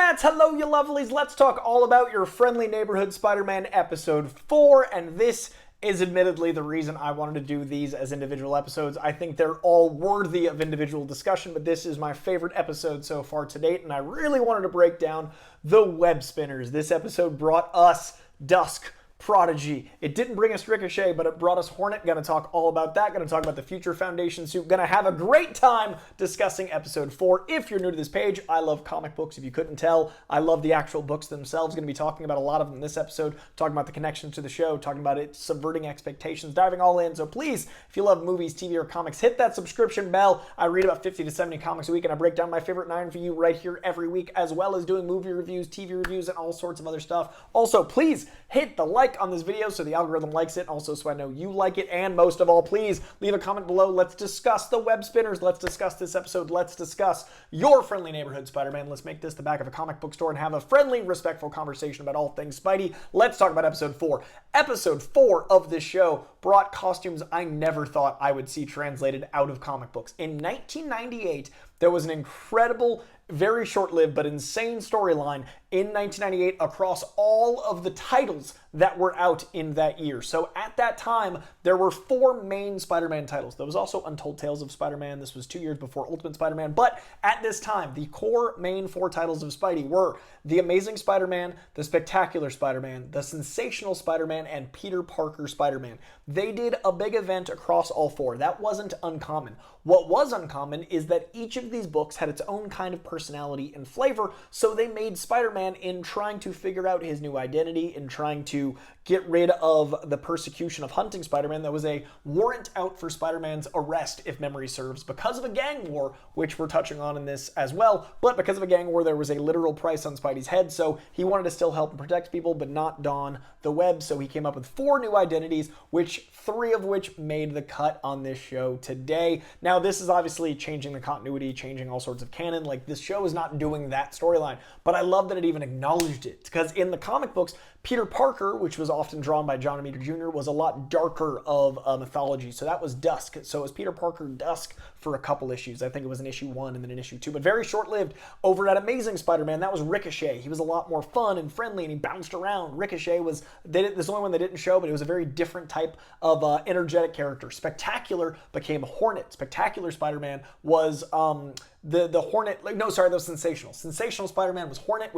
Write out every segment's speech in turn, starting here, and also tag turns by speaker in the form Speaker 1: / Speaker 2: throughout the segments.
Speaker 1: Internets, hello you lovelies. Let's talk all about your friendly neighborhood Spider-Man episode 4, and this is admittedly the reason I wanted to do these as individual episodes. I think they're all worthy of individual discussion, but this is my favorite episode so far to date, and I really wanted to break down the web spinners. This episode brought us Dusk, Prodigy. It didn't bring us Ricochet, but it brought us Hornet. Gonna talk all about that. Gonna talk about the future Foundation suit. Gonna have a great time discussing episode 4. If you're new to this page, I love comic books. If you couldn't tell, I love the actual books themselves. Gonna be talking about a lot of them in this episode, talking about the connections to the show, talking about it subverting expectations, diving all in. So please, if you love movies, TV, or comics, hit that subscription bell. I read about 50 to 70 comics a week, and I break down my favorite 9 for you right here every week, as well as doing movie reviews, TV reviews, and all sorts of other stuff. Also, please hit the like on this video so the algorithm likes it, also so I know you like it, and most of all, please leave a comment below. Let's discuss the web spinners. Let's discuss this episode. Let's discuss your friendly neighborhood Spider-Man. Let's make this the back of a comic book store and have a friendly, respectful conversation about all things Spidey. Let's talk about episode 4. Episode 4 of this show brought costumes I never thought I would see translated out of comic books. In 1998, there was an incredible, very short-lived but insane storyline in 1998 across all of the titles that were out in that year. So at that time, there were 4 main Spider-Man titles. There was also Untold Tales of Spider-Man. This was 2 years before Ultimate Spider-Man. But at this time, the core main 4 titles of Spidey were The Amazing Spider-Man, The Spectacular Spider-Man, The Sensational Spider-Man, and Peter Parker Spider-Man. They did a big event across all 4. That wasn't uncommon. What was uncommon is that each of these books had its own kind of personality and flavor, so they made Spider-Man, in trying to figure out his new identity, in trying to get rid of the persecution of hunting Spider-Man, there was a warrant out for Spider-Man's arrest, if memory serves, because of a gang war, which we're touching on in this as well. But because of a gang war, there was a literal price on Spidey's head, so he wanted to still help and protect people, but not don the web, so he came up with 4 new identities, which 3 of which made the cut on this show today. Now, this is obviously changing the continuity, changing all sorts of canon. Like, this show is not doing that storyline, but I love that it even acknowledged it, because in the comic books, Peter Parker, which was often drawn by John Romita Jr., was a lot darker of a mythology. So that was Dusk. So it was Peter Parker Dusk for a couple issues. I think it was in issue 1 and then in issue 2, but very short-lived. Over at Amazing Spider-Man, that was Ricochet. He was a lot more fun and friendly, and he bounced around. Ricochet was, this is the only one they didn't show, but it was a very different type of energetic character. Spectacular became Hornet. Spectacular Spider-Man was the Hornet, that was Sensational. Sensational Spider-Man was Hornet,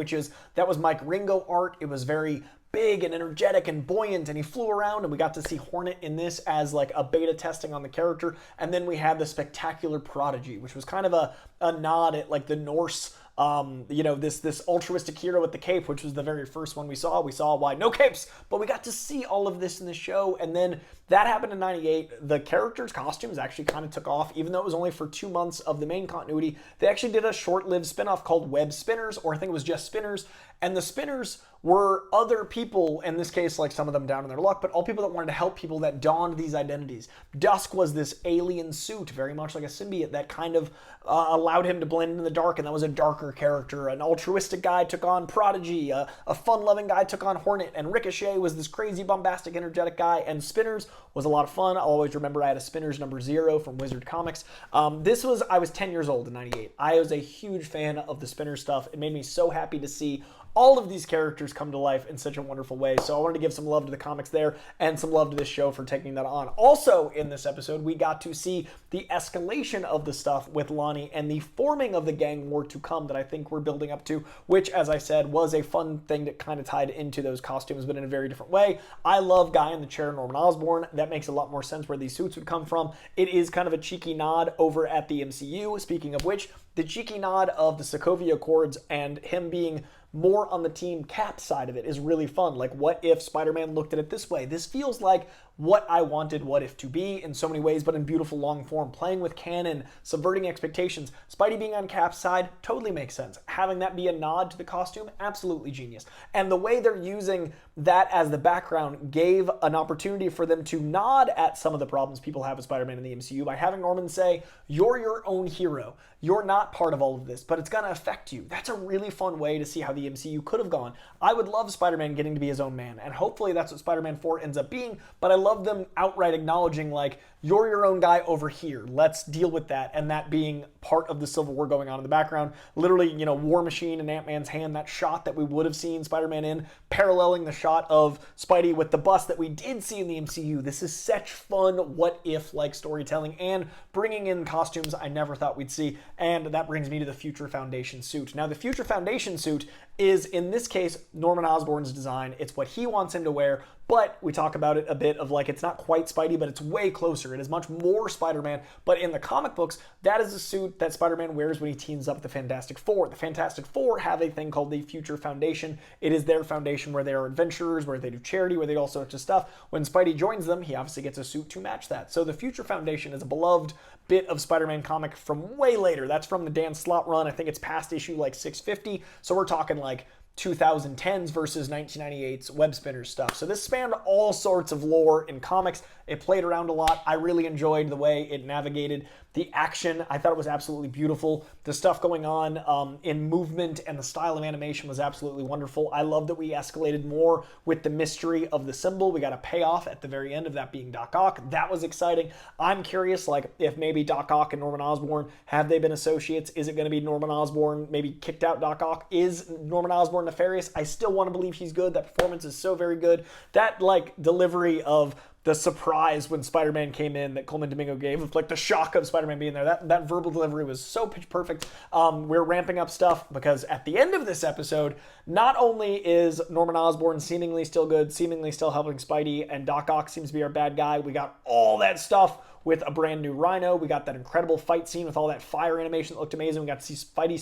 Speaker 1: that was Mike Ringo art. It was very big and energetic and buoyant, and he flew around, and we got to see Hornet in this as like a beta testing on the character. And then we had the Spectacular Prodigy, which was kind of a nod at like the Norse, this altruistic hero with the cape, which was the very first one we saw. We saw why no capes, but we got to see all of this in the show. And then that happened in 98. The characters' costumes actually kind of took off, even though it was only for 2 months of the main continuity. They actually did a short-lived spinoff called Web Spinners, or I think it was just Spinners. And the Spinners were other people, in this case, like some of them down in their luck, but all people that wanted to help people that donned these identities. Dusk was this alien suit, very much like a symbiote, that kind of allowed him to blend in the dark, and that was a darker character. An altruistic guy took on Prodigy, a fun-loving guy took on Hornet, and Ricochet was this crazy, bombastic, energetic guy, and Spinners was a lot of fun. I'll always remember I had a Spinners number 0 from Wizard Comics. I was 10 years old in 98. I was a huge fan of the Spinners stuff. It made me so happy to see all of these characters come to life in such a wonderful way. So I wanted to give some love to the comics there and some love to this show for taking that on. Also in this episode, we got to see the escalation of the stuff with Lonnie and the forming of the gang war to come that I think we're building up to, which, as I said, was a fun thing that kind of tied into those costumes, but in a very different way. I love Guy in the Chair, Norman Osborn. That makes a lot more sense where these suits would come from. It is kind of a cheeky nod over at the MCU. Speaking of which, the cheeky nod of the Sokovia Accords and him being more on the Team Cap side of it is really fun. Like, what if Spider-Man looked at it this way? This feels like what I wanted What If to be in so many ways, but in beautiful long form. Playing with canon, subverting expectations. Spidey being on Cap's side totally makes sense. Having that be a nod to the costume, absolutely genius. And the way they're using that as the background gave an opportunity for them to nod at some of the problems people have with Spider-Man in the MCU by having Norman say, "You're your own hero. You're not part of all of this, but it's going to affect you." That's a really fun way to see how the MCU could have gone. I would love Spider-Man getting to be his own man, and hopefully that's what Spider-Man 4 ends up being, but I love them outright acknowledging, like, you're your own guy over here. Let's deal with that. And that being part of the Civil War going on in the background. Literally, you know, War Machine and Ant-Man's hand, that shot that we would have seen Spider-Man in, paralleling the shot of Spidey with the bus that we did see in the MCU. This is such fun what-if-like storytelling and bringing in costumes I never thought we'd see. And that brings me to the Future Foundation suit. Now, the Future Foundation suit is, in this case, Norman Osborn's design. It's what he wants him to wear, but we talk about it a bit of like, it's not quite Spidey, but it's way closer. It is much more Spider-Man, but in the comic books, that is a suit that Spider-Man wears when he teams up with the Fantastic Four. The Fantastic Four have a thing called the Future Foundation. It is their foundation where they are adventurers, where they do charity, where they do all sorts of stuff. When Spidey joins them, he obviously gets a suit to match that. So the Future Foundation is a beloved bit of Spider-Man comic from way later. That's from the Dan Slott run. I think it's past issue like 650. So we're talking like 2010s versus 1998's web spinner stuff. So this spanned all sorts of lore in comics. It played around a lot. I really enjoyed the way it navigated the action. I thought it was absolutely beautiful. The stuff going on in movement and the style of animation was absolutely wonderful. I love that we escalated more with the mystery of the symbol. We got a payoff at the very end of that being Doc Ock. That was exciting. I'm curious, like, if maybe Doc Ock and Norman Osborn, have they been associates? Is it going to be Norman Osborn maybe kicked out Doc Ock? Is Norman Osborn nefarious? I still want to believe he's good. That performance is so very good. That, like, delivery of the surprise when Spider-Man came in that Coleman Domingo gave, of like the shock of Spider-Man being there, that verbal delivery was so pitch perfect. We're ramping up stuff because at the end of this episode, not only is Norman Osborn seemingly still good, seemingly still helping Spidey, and Doc Ock seems to be our bad guy, we got all that stuff with a brand new Rhino. We got that incredible fight scene with all that fire animation that looked amazing. We got to see Spidey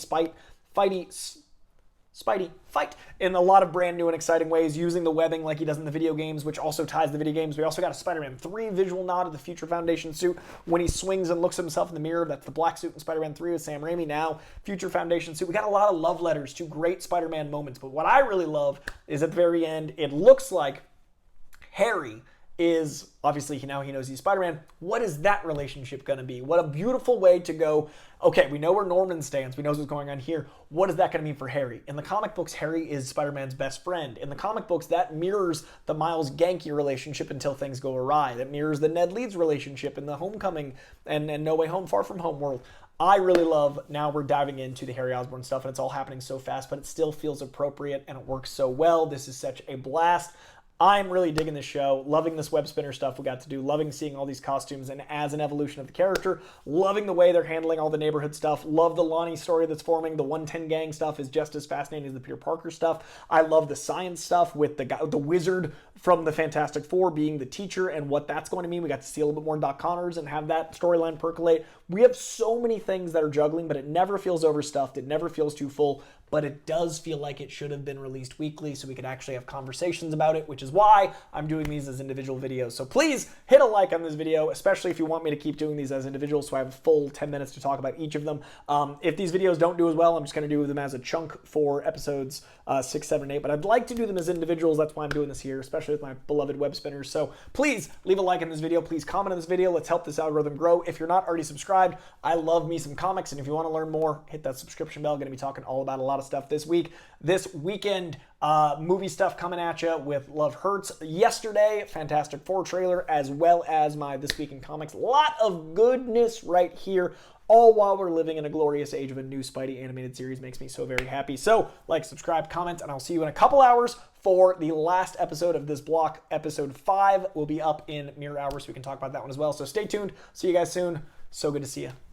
Speaker 1: fight in a lot of brand new and exciting ways, using the webbing like he does in the video games, which also ties the video games. We also got a Spider-Man 3 visual nod of the Future Foundation suit when he swings and looks at himself in the mirror. That's the black suit in Spider-Man 3 with Sam Raimi. Now, Future Foundation suit. We got a lot of love letters to great Spider-Man moments, but what I really love is at the very end, it looks like Harry is, obviously now he knows he's Spider-Man. What is that relationship going to be? What a beautiful way to go. Okay, we know where Norman stands. We know what's going on here. What is that going to mean for Harry? In the comic books, Harry is Spider-Man's best friend. In the comic books, that mirrors the Miles Genki relationship until things go awry. That mirrors the Ned Leeds relationship in the Homecoming and No Way Home, Far From Home world. I really love, now we're diving into the Harry Osborn stuff, and it's all happening so fast, but it still feels appropriate, and it works so well. This is such a blast. I'm really digging this show, loving this web spinner stuff we got to do, loving seeing all these costumes and as an evolution of the character, loving the way they're handling all the neighborhood stuff, love the Lonnie story that's forming. The 110 gang stuff is just as fascinating as the Peter Parker stuff. I love the science stuff with the guy, the wizard from the Fantastic Four being the teacher and what that's going to mean. We got to see a little bit more Doc Connors and have that storyline percolate. We have so many things that are juggling, but it never feels overstuffed. It never feels too full, but it does feel like it should have been released weekly so we could actually have conversations about it, which is why I'm doing these as individual videos. So please hit a like on this video, especially if you want me to keep doing these as individuals so I have a full 10 minutes to talk about each of them. If these videos don't do as well, I'm just going to do them as a chunk for episodes 6, 7, and 8, but I'd like to do them as individuals. That's why I'm doing this here, especially with my beloved web spinners. So please leave a like on this video. Please comment on this video. Let's help this algorithm grow. If you're not already subscribed, I love me some comics, and if you want to learn more, hit that subscription bell. Going to be talking all about a lot of stuff this week. This weekend, movie stuff coming at you with Love Hurts yesterday, Fantastic Four trailer, as well as my This Week in Comics. A lot of goodness right here, all while we're living in a glorious age of a new Spidey animated series. Makes me so very happy. So, like, subscribe, comment, and I'll see you in a couple hours for the last episode of this block. Episode 5 will be up in mere hours, so we can talk about that one as well. So stay tuned. See you guys soon. So good to see you.